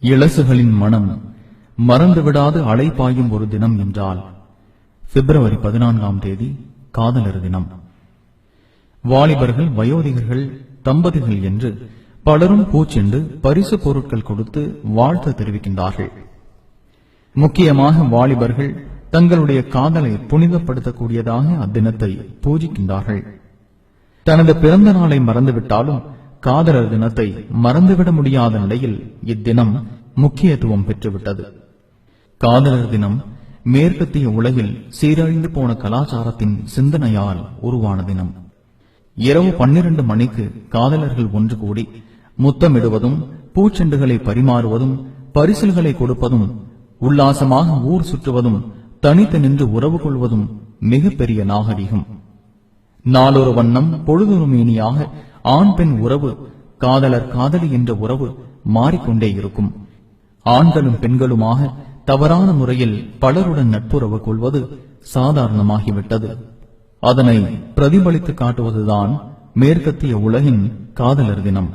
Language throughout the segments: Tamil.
இளசுகளின் மனம் மறந்துவிடாது அலைபாயும் ஒரு தினம் என்றால் பிப்ரவரி 14ஆம் தேதி காதலர் தினம். வாலிபர்கள், வயோதிகர்கள், தம்பதிகள் என்று பலரும் பூச்செண்டு பரிசு பொருட்கள் கொடுத்து வாழ்த்து தெரிவிக்கின்றார்கள். முக்கியமாக வாலிபர்கள் தங்களுடைய காதலை புனிதப்படுத்தக்கூடியதாக அத்தினத்தை பூஜிக்கின்றார்கள். தனது பிறந்த நாளை மறந்துவிட்டாலும் காதலர் தினத்தை மறந்துவிட முடியாத நிலையில் இத்தினம் முக்கியத்துவம் பெற்றுவிட்டது. காதலர் தினம் மேற்கத்திய உலகில் சீரழிந்து போன கலாச்சாரத்தின் சிந்தனையால் உருவான தினம். இரவு 12 மணிக்கு காதலர்கள் ஒன்று கூடி முத்தமிடுவதும், பூச்செண்டுகளை பரிமாறுவதும், பரிசில்களை கொடுப்பதும், உல்லாசமாக ஊர் சுற்றுவதும், தனித்து நின்று உறவு கொள்வதும் மிகப்பெரிய நாகரிகம். நாளொரு வண்ணம் பொழுதொரு மேனியாக ஆண் பெண் உறவு, காதலர் காதலி என்ற உறவு மாறிக்கொண்டே இருக்கும். ஆண்களும் பெண்களுமாக தவறான முறையில் பலருடன் நட்புறவு கொள்வது சாதாரணமாகிவிட்டது. அதனை பிரதிபலித்து காட்டுவதுதான் மேற்கத்திய உலகின் காதலர் தினம்.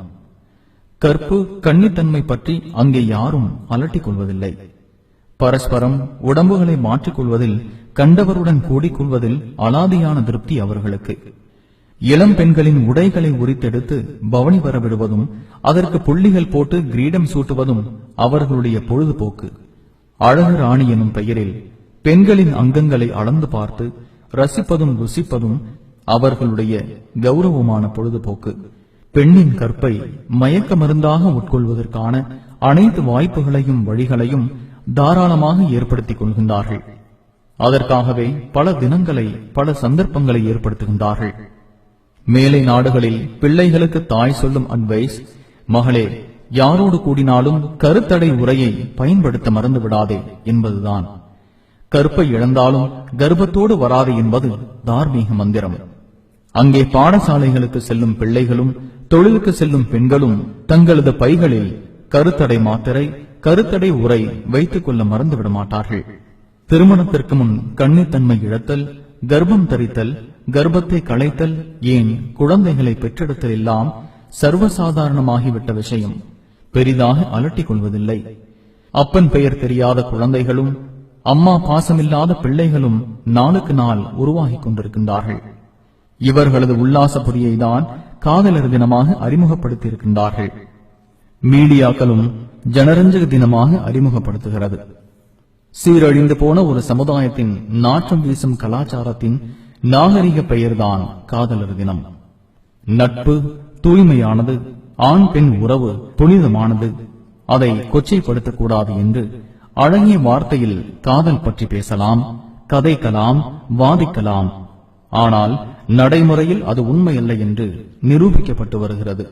கற்பு, கன்னித்தன்மை பற்றி அங்கே யாரும் அலட்டிக் கொள்வதில்லை. பரஸ்பரம் உடம்புகளை மாற்றிக்கொள்வதில், கண்டவருடன் கூடிக்கொள்வதில் அலாதியான திருப்தி அவர்களுக்கு. இளம் பெண்களின் உடைகளை உரித்தெடுத்து பவனி வரவிடுவதும், அதற்கு புள்ளிகள் போட்டு கிரீடம் சூட்டுவதும் அவர்களுடைய பொழுதுபோக்கு. அழகு ராணி எனும் பெயரில் பெண்களின் அங்கங்களை அளந்து பார்த்து ரசிப்பதும் ருசிப்பதும் அவர்களுடைய கௌரவமான பொழுதுபோக்கு. பெண்ணின் கற்பை மயக்க மருந்தாக உட்கொள்வதற்கான அனைத்து வாய்ப்புகளையும் வழிகளையும் தாராளமாக ஏற்படுத்திக் கொள்கின்றார்கள். அதற்காகவே பல தினங்களை, பல சந்தர்ப்பங்களை ஏற்படுத்துகின்றார்கள். மேலை நாடுகளில் பிள்ளைகளுக்கு தாய் சொல்லும் அட்வைஸ், மகளே, யாரோடு கூடினாலும் கருத்தடை உரையை பயன்படுத்த மறந்து விடாதே என்பதுதான். கற்பை இழந்தாலும் கர்ப்பத்தோடு வராது என்பது தார்மீக மந்திரம். அங்கே பாடசாலைகளுக்கு செல்லும் பிள்ளைகளும், தொழிலுக்கு செல்லும் பெண்களும் தங்களது பைகளில் கருத்தடை மாத்திரை, கருத்தடை உரை வைத்துக் கொள்ள மறந்துவிட மாட்டார்கள். திருமணத்திற்கு முன் கன்னித்தன்மை இழத்தல், கர்ப்பம் தரித்தல், கர்ப்பத்தை களைத்தல், ஏன் குழந்தைகளை பெற்றெடுத்தல் எல்லாம் சர்வசாதாரணமாகிவிட்ட விஷயம். பெரிதாக அலட்டிக் கொள்வதில்லை. அப்பன் பெயர் தெரியாத குழந்தைகளும், அம்மா பாசமில்லாத பிள்ளைகளும் நாளுக்கு நாள் உருவாகிக் கொண்டிருக்கின்றார்கள். இவர்களது உல்லாச பொறியை தான் காதலர் தினமாக அறிமுகப்படுத்தியிருக்கின்றார்கள். மீடியாக்களும் ஜனரஞ்சக தினமாக அறிமுகப்படுத்துகிறது. சீரழிந்து போன ஒரு சமுதாயத்தின் நாற்றம் வீசும் கலாச்சாரத்தின் நாகரிக பெயர்தான் காதலர் தினம். நட்பு தூய்மையானது, ஆண் பெண் உறவு புனிதமானது, அதை கொச்சைப்படுத்தக்கூடாது என்று அழகிய வார்த்தையில் காதல் பற்றி பேசலாம், கதைக்கலாம், வாதிக்கலாம். ஆனால் நடைமுறையில் அது உண்மையல்ல என்று நிரூபிக்கப்பட்டு வருகிறது.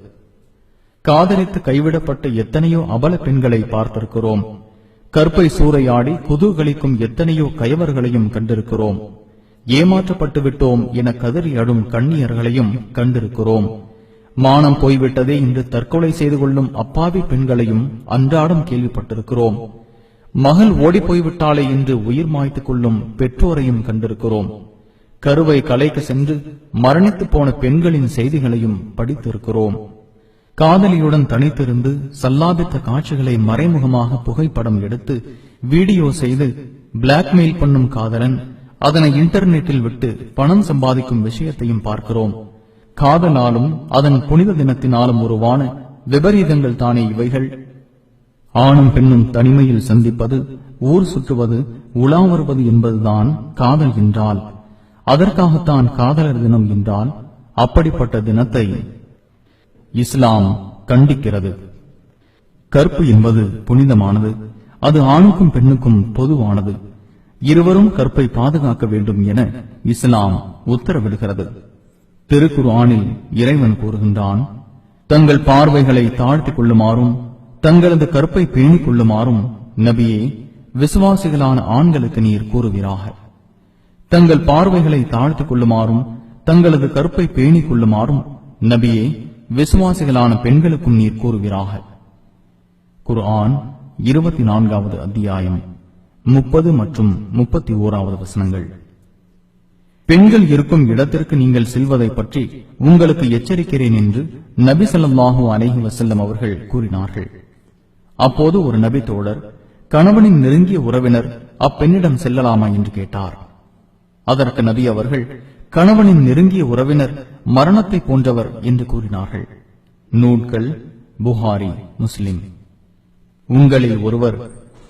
காதலித்து கைவிடப்பட்ட எத்தனையோ அபல பெண்களை பார்த்திருக்கிறோம். கற்பை சூறையாடி குதூகலிக்கும் எத்தனையோ கயவர்களையும் கண்டிருக்கிறோம். ஏமாற்றப்பட்டு விட்டோம் என கதறி அழும் கண்ணியர்களையும் கண்டிருக்கிறோம். மானம் போய்விட்டதே என்று தற்கொலை செய்து கொள்ளும் அப்பாவி பெண்களையும் அன்றாடம் கேள்விப்பட்டிருக்கிறோம். மகள் ஓடி போய்விட்டாளே என்று உயிர் மாய்த்துக் கொள்ளும் பெற்றோரையும் கண்டிருக்கிறோம். கருவை கலைக்க சென்று மரணித்து போன பெண்களின் செய்திகளையும் படித்திருக்கிறோம். காதலியுடன் தனித்திருந்து சல்லாபித்த காட்சிகளை மறைமுகமாக புகைப்படம் எடுத்து வீடியோ செய்து பிளாக்மெயில் பண்ணும் காதலன் அதனை இன்டர்நெட்டில் விட்டு பணம் சம்பாதிக்கும் விஷயத்தையும் பார்க்கிறோம். காதலாலும் அதன் புனித தினத்தினாலும் உருவான விபரீதங்கள் தானே இவைகள். ஆணும் பெண்ணும் தனிமையில் சந்திப்பது, ஊர் சுற்றுவது, உலா வருவது என்பதுதான் காதல் என்றால், அதற்காகத்தான் காதலர் தினம் என்றால், அப்படிப்பட்ட தினத்தை இஸ்லாம் கண்டிக்கிறது. கற்பு என்பது புனிதமானது. அது ஆணுக்கும் பெண்ணுக்கும் பொதுவானது. இருவரும் கற்பை பாதுகாக்க வேண்டும் என இஸ்லாம் உத்தரவிடுகிறது. திருக்குர்ஆனில் இறைவன் கூறுகின்றான், தங்கள் பார்வைகளை தாழ்த்திக் கொள்ளுமாறும் தங்களது கற்பை பேணிக் கொள்ளுமாறும் நபியே, விசுவாசிகளான ஆண்களுக்கு நீர் கூறுவீராக. தங்கள் பார்வைகளை தாழ்த்திக் கொள்ளுமாறும் தங்களது கற்பை பேணிக் கொள்ளுமாறும் நபியே, விசுவாசிகளான பெண்களுக்கும் நீர் கூறுவீராக. குர்ஆன் 24வது அத்தியாயம் 30 மற்றும் 31வது வசனங்கள். பெண்கள் இருக்கும் இடத்திற்கு நீங்கள் செல்வதை பற்றி உங்களுக்கு எச்சரிக்கிறேன் என்று நபி ஸல்லல்லாஹு அலைஹி வஸல்லம் அவர்கள் கூறினார்கள். அப்போது ஒரு நபி தோழர் கணவனின் நெருங்கிய உறவினர் அப்பெண்ணிடம் செல்லலாமா என்று கேட்டார். அதற்கு நபி அவர்கள், கணவனின் நெருங்கிய உறவினர் மரணத்தை போன்றவர் என்று கூறினார்கள். நூல்கள் புகாரி, முஸ்லிம். உங்களில் ஒருவர்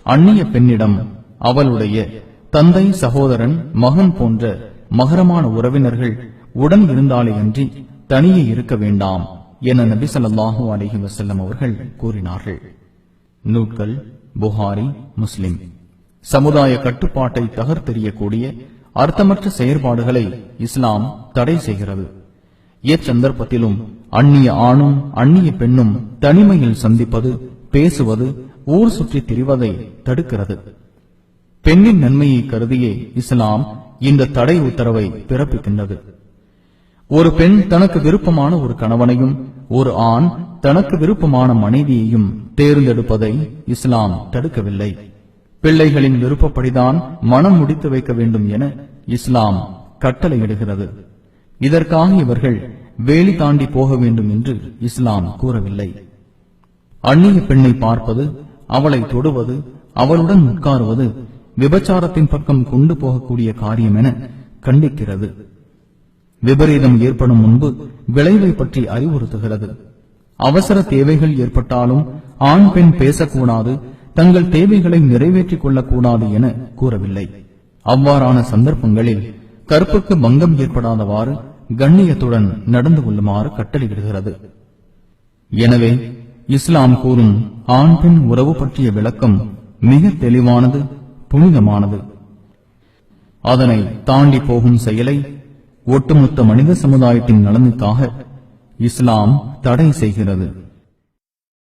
அந்நிய பெண்ணிடம் அவளுடைய தந்தை, சகோதரன், மகன் போன்ற மகரமான உறவினர்கள் உடன் இருந்தாலே அன்றி தனியே இருக்க வேண்டாம் என நபி ஸல்லல்லாஹு அலைஹி வஸல்லம் அவர்கள் கூறினார்கள். நூல்கள் புகாரி, முஸ்லிம். சமுதாய கட்டுப்பாட்டை தகர்த்தெறியக்கூடிய அர்த்தமற்ற செயற்பாடுகளை இஸ்லாம் தடை செய்கிறது. எச்சந்தர்ப்பத்திலும் அந்நிய ஆணும் அந்நிய பெண்ணும் தனிமையில் சந்திப்பது, பேசுவது, ஊர் சுற்றி திரிவதை தடுக்கிறது. பெண்ணின் நன்மையை கருதியே இஸ்லாம் இந்த தடை உத்தரவை பிறப்பிக்கின்றது. ஒரு பெண் தனக்கு விருப்பமான ஒரு கணவனையும் ஒரு ஆண் தனக்கு விருப்பமான மனைவியையும் தேர்ந்தெடுப்பதை இஸ்லாம் தடுக்கவில்லை. பிள்ளைகளின் விருப்பப்படிதான் மனம் முடித்து வைக்க வேண்டும் என இஸ்லாம் கட்டளையிடுகிறது. இதற்காக இவர்கள் வேலி தாண்டி போக வேண்டும் என்று இஸ்லாம் கூறவில்லை. அந்நிய பெண்ணை பார்ப்பது, அவளை தொடுவது, அவளுடன் உட்காருவது விபச்சாரத்தின் பக்கம் கொண்டு போகக்கூடிய காரியம் என கண்டிக்கிறது. விபரீதம் ஏற்படும் முன்பு விளைவை பற்றி அறிவுறுத்துகிறது. அவசர தேவைகள் ஏற்பட்டாலும் ஆண் பெண் பேசக்கூடாது, தங்கள் தேவைகளை நிறைவேற்றிக் கொள்ளக்கூடாது என கூறவில்லை. அவ்வாறான சந்தர்ப்பங்களில் கற்புக்கு பங்கம் ஏற்படாதவாறு கண்ணியத்துடன் நடந்து கொள்ளுமாறு கட்டளையிடுகிறது. எனவே இஸ்லாம் கூறும் ஆண் பெண் உறவு பற்றிய விளக்கம் மிக தெளிவானது, புனிதமானது. அதனை தாண்டி போகும் செயலை ஒட்டுமொத்த மனித சமுதாயத்தின் நலனுக்காக இஸ்லாம் தடை செய்கிறது.